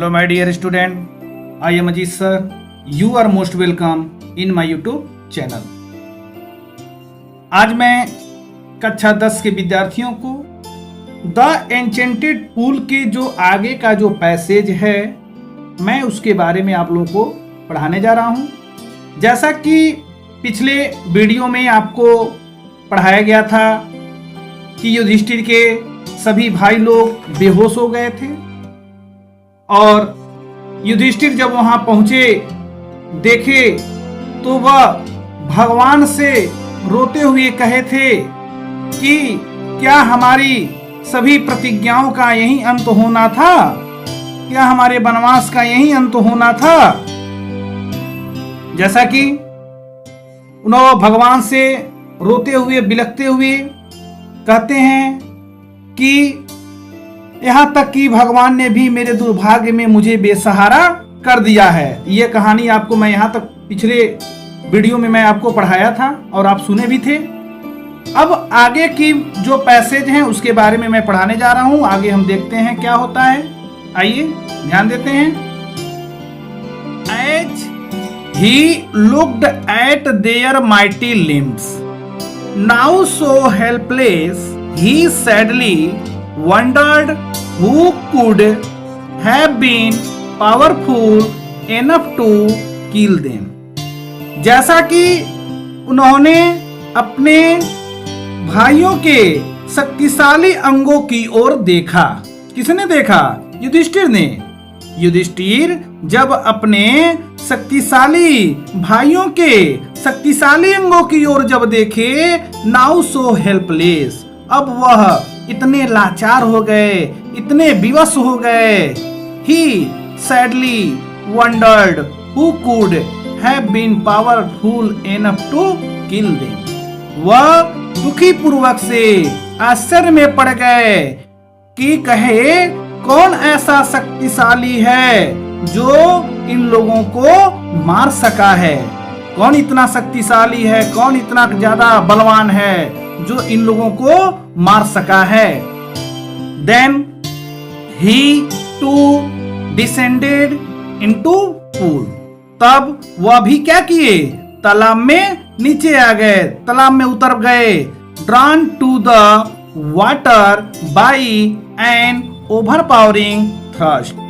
Hello my dear student, I am Ajit sir. You are most welcome in my YouTube channel. आज मैं कक्षा 10 के विद्यार्थियों को द एन्चेंटेड पूल के जो आगे का जो पैसेज है मैं उसके बारे में आप लोगों को पढ़ाने जा रहा हूं। जैसा कि पिछले वीडियो में आपको पढ़ाया गया था कि युधिष्ठिर के सभी भाई लोग बेहोश हो गए थे और युधिष्ठिर जब वहां पहुंचे देखे तो वह भगवान से रोते हुए कहे थे कि क्या हमारी सभी प्रतिज्ञाओं का यही अंत होना था, क्या हमारे वनवास का यही अंत होना था। जैसा कि उन्होंने भगवान से रोते हुए बिलखते हुए कहते हैं कि यहाँ तक कि भगवान ने भी मेरे दुर्भाग्य में मुझे बेसहारा कर दिया है। ये कहानी आपको मैं यहाँ तक पिछले वीडियो में मैं आपको पढ़ाया था और आप सुने भी थे। अब आगे की जो पैसेज हैं उसके बारे में मैं पढ़ाने जा रहा हूँ। आगे हम देखते हैं क्या होता है, आइए ध्यान देते हैं। As he looked at their mighty limbs, now so helpless, he sadly wondered who could have been powerful enough to kill them. जैसा कि उन्होंने अपने भाइयों के शक्तिशाली अंगों की ओर देखा। किसने देखा? युधिष्ठिर ने। युधिष्ठिर जब अपने शक्तिशाली भाइयों के शक्तिशाली अंगों की ओर जब देखे, नाउ सो हेल्पलेस, अब वह इतने लाचार हो गए, इतने विवश हो गए। He sadly wondered who could have been powerful enough to kill them. वह दुखी पूर्वक से आश्चर्य में पड़ गए कि कहे कौन ऐसा शक्तिशाली है जो इन लोगों को मार सका है, कौन इतना शक्तिशाली है, कौन इतना ज्यादा बलवान है जो इन लोगों को मार सका है। Then he too descended into pool. तब वह भी क्या किए? तालाब में नीचे आ गए, तालाब में उतर गए। Drawn to the water by an overpowering thirst.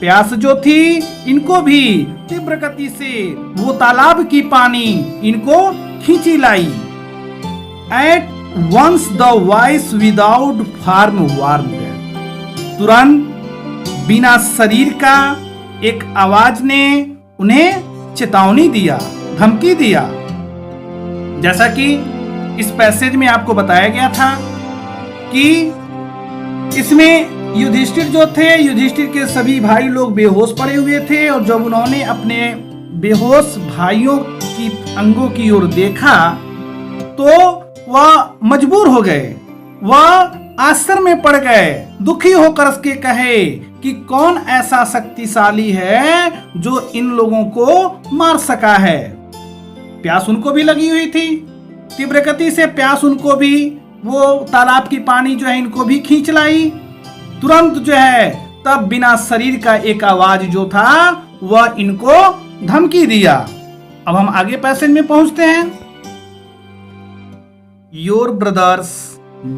प्यास जो थी इनको भी तीव्र गति से वो तालाब की पानी इनको खींची लाई। At once the voice without form warned them. तुरंत बिना शरीर का एक आवाज ने उन्हें चेतावनी दिया, धमकी दिया। जैसा कि इस पैसेज में आपको बताया गया था कि इसमें युधिष्ठिर जो थे, युधिष्ठिर के सभी भाई लोग बेहोश पड़े हुए थे और जब उन्होंने अपने बेहोश भाइयों की अंगों की ओर देखा तो वह मजबूर हो गए, वह आश्चर्य में पड़ गए, दुखी होकर उसके कहे कि कौन ऐसा शक्तिशाली है जो इन लोगों को मार सका है। प्यास उनको भी लगी हुई थी, तीव्र गति से प्यास उनको भी, वो तालाब की पानी जो है इनको भी खींच लाई। तुरंत जो है तब बिना शरीर का एक आवाज जो था वह इनको धमकी दिया। अब हम आगे पैसेज में पहुंचते हैं। Your brothers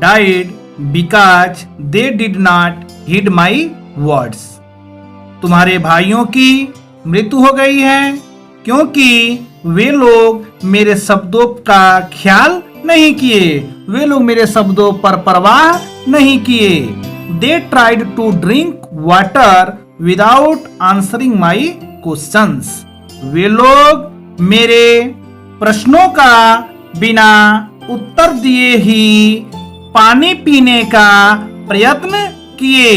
died because they did not heed my words. तुम्हारे भाइयों की मृत्यु हो गई है क्योंकि वे लोग मेरे शब्दों का ख्याल नहीं किए, वे लोग मेरे शब्दों पर परवाह नहीं किए। They tried to drink water without answering my questions. वे लोग मेरे प्रश्नों का बिना उत्तर दिए ही पानी पीने का प्रयत्न किए।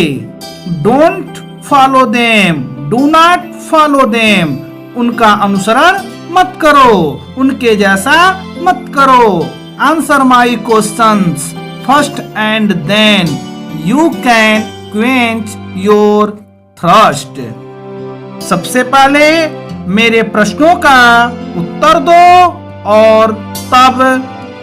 Don't follow them, do not follow them, उनका अनुसरण मत करो, उनके जैसा मत करो। Answer my questions first and then you can quench your thirst. सबसे पहले मेरे प्रश्नों का उत्तर दो और तब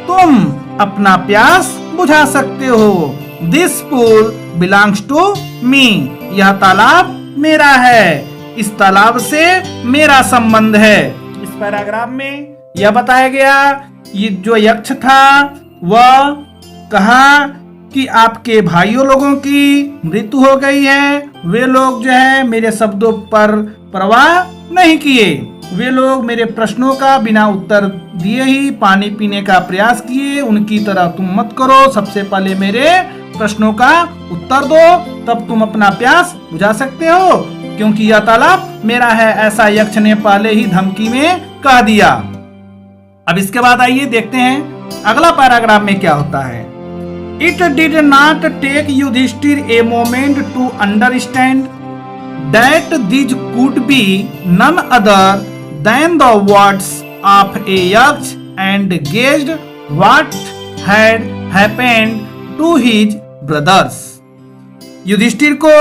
तुम अपना प्यास बुझा सकते हो। This pool belongs to me, यह तालाब मेरा है, इस तालाब से मेरा संबंध है। इस पैराग्राफ में यह बताया गया, ये जो यक्ष था वह कहा कि आपके भाइयों लोगों की मृत्यु हो गई है। वे लोग जो है मेरे शब्दों पर परवाह नहीं किए, वे लोग मेरे प्रश्नों का बिना उत्तर दिए ही पानी पीने का प्रयास किए। उनकी तरह तुम मत करो, सबसे पहले मेरे प्रश्नों का उत्तर दो, तब तुम अपना प्यास बुझा सकते हो, क्योंकि यह तालाब मेरा है, ऐसा यक्ष ने पहले ही धमकी में कह दिया। अब इसके बाद आइए देखते हैं अगला पैराग्राफ में क्या होता है। It did not take Yudhishthir a moment to understand that these could be none other than the words of a yaksh, and guessed what had happened to his brothers. Yudhishthir को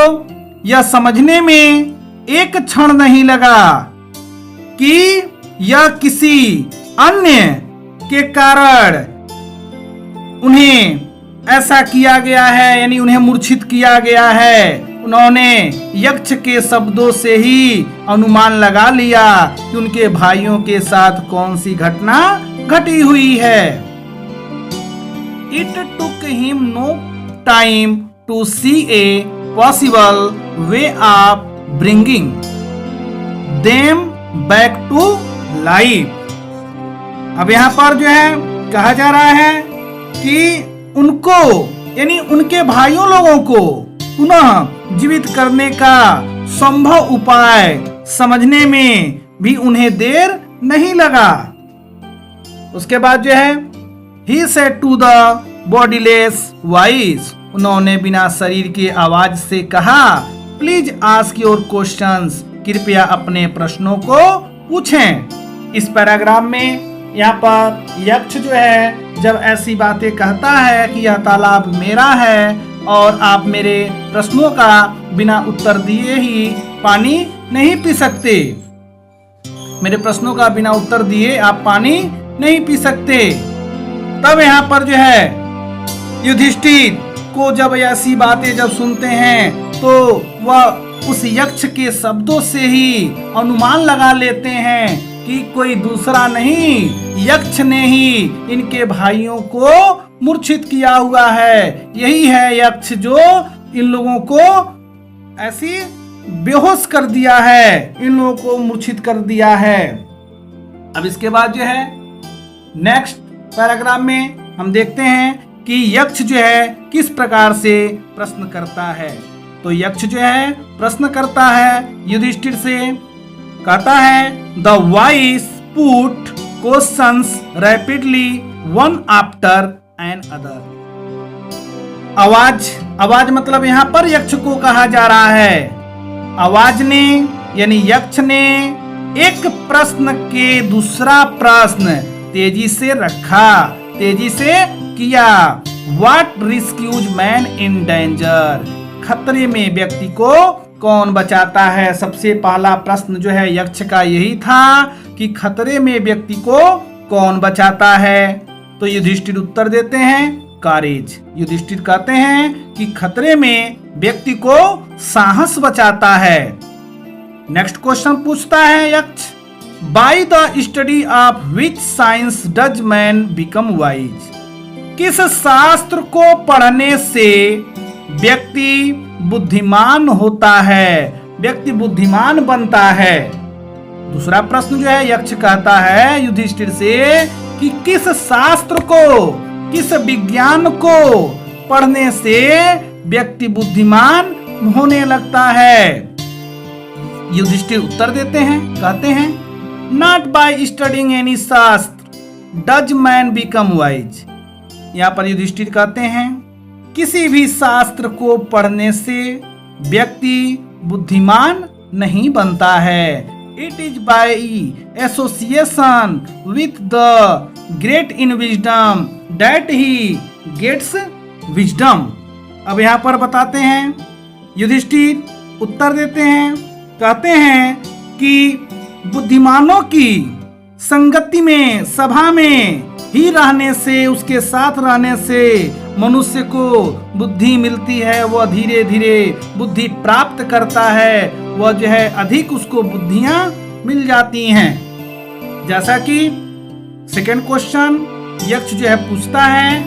यह समझने में एक क्षण नहीं लगा कि यह किसी अन्य के कारण उन्हें ऐसा किया गया है, यानी उन्हें मूर्छित किया गया है। उन्होंने यक्ष के शब्दों से ही अनुमान लगा लिया कि उनके भाइयों के साथ कौन सी घटना घटी हुई है। It took him no time to see a possible way of bringing them back to life. अब यहाँ पर जो है कहा जा रहा है कि उनको यानी उनके भाइयों लोगों को पुनः जीवित करने का संभव उपाय समझने में भी उन्हें देर नहीं लगा। उसके बाद जो है he said to the bodiless voice, उन्होंने बिना शरीर की आवाज से कहा, प्लीज आस्क योर क्वेश्चंस, कृपया अपने प्रश्नों को पूछें। इस पैराग्राफ में यहाँ पर यक्ष जो है जब ऐसी बातें कहता है कि यह तालाब मेरा है और आप मेरे प्रश्नों का बिना उत्तर दिए ही पानी नहीं पी सकते, मेरे प्रश्नों का बिना उत्तर दिए आप पानी नहीं पी सकते, तब यहाँ पर जो है युधिष्ठिर को जब ऐसी बातें जब सुनते हैं तो वह उस यक्ष के शब्दों से ही अनुमान लगा लेते हैं कि कोई दूसरा नहीं, यक्ष ने ही इनके भाइयों को मूर्छित किया हुआ है। यही है यक्ष जो इन लोगों को ऐसी बेहोश कर दिया है, इन लोगों को मूर्छित कर दिया है। अब इसके बाद जो है नेक्स्ट पैराग्राफ में हम देखते हैं कि यक्ष जो है किस प्रकार से प्रश्न करता है। तो यक्ष जो है प्रश्न करता है युधिष्ठिर से, कहता है the voice put questions rapidly one after another. आवाज मतलब यहाँ पर यक्ष को कहा जा रहा है। आवाज ने यानी यक्ष ने एक प्रश्न के दूसरा प्रश्न तेजी से रखा, तेजी से किया। व्हाट रिस्क्यूज मैन इन डेंजर, खतरे में व्यक्ति को कौन बचाता है। सबसे पहला प्रश्न जो है यक्ष का यही था कि खतरे में व्यक्ति को कौन बचाता है। तो युधिष्ठिर उत्तर देते हैं करेज। युधिष्ठिर कहते हैं कि खतरे में व्यक्ति को साहस बचाता है। नेक्स्ट क्वेश्चन पूछता है यक्ष, by the study of which science does man become wise, किस शास्त्र को पढ़ने से व्यक्ति बुद्धिमान होता है, व्यक्ति बुद्धिमान बनता है। दूसरा प्रश्न जो है यक्ष कहता है युधिष्ठिर से कि किस शास्त्र को, किस विज्ञान को पढ़ने से व्यक्ति बुद्धिमान होने लगता है। युधिष्ठिर उत्तर देते हैं, कहते हैं नॉट बाय स्टडिंग एनी शास्त्र डज मैन बिकम वाइज। यहाँ पर युधिष्ठिर कहते हैं किसी भी शास्त्र को पढ़ने से व्यक्ति बुद्धिमान नहीं बनता है। It is by association with the great in wisdom that he gets wisdom. अब यहाँ पर बताते हैं युधिष्ठिर उत्तर देते हैं, कहते हैं कि बुद्धिमानों की संगति में, सभा में ही रहने से, उसके साथ रहने से मनुष्य को बुद्धि मिलती है। वह धीरे धीरे बुद्धि प्राप्त करता है, वह जो है अधिक उसको बुद्धियां मिल जाती हैं। जैसा कि सेकंड क्वेश्चन यक्ष जो है पूछता है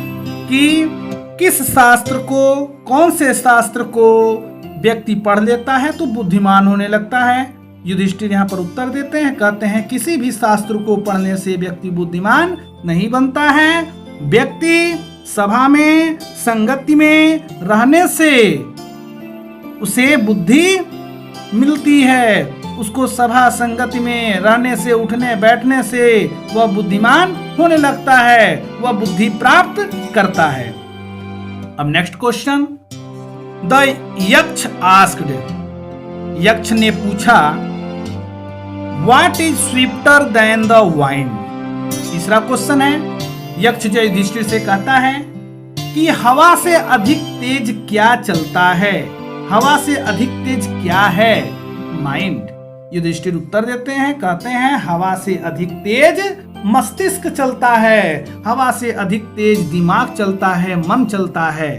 कि किस शास्त्र को, कौन से शास्त्र को व्यक्ति पढ़ लेता है तो बुद्धिमान होने लगता है। युधिष्ठिर यहाँ पर उत्तर देते हैं, कहते हैं किसी भी शास्त्र को पढ़ने से व्यक्ति बुद्धिमान नहीं बनता है। व्यक्ति सभा में, संगति में रहने से उसे बुद्धि मिलती है। उसको सभा संगति में रहने से, उठने बैठने से वह बुद्धिमान होने लगता है, वह बुद्धि प्राप्त करता है। अब नेक्स्ट क्वेश्चन, द यक्ष आस्क्ड, यक्ष ने पूछा what is swifter than the wind. तीसरा क्वेश्चन है, यक्ष जो युधिष्ठिर से कहता है कि हवा से अधिक तेज क्या चलता है, हवा से अधिक तेज क्या है, माइंड। युधिष्ठिर उत्तर देते हैं, कहते हैं हवा से अधिक तेज मस्तिष्क चलता है, हवा से अधिक तेज दिमाग चलता है, मन चलता है।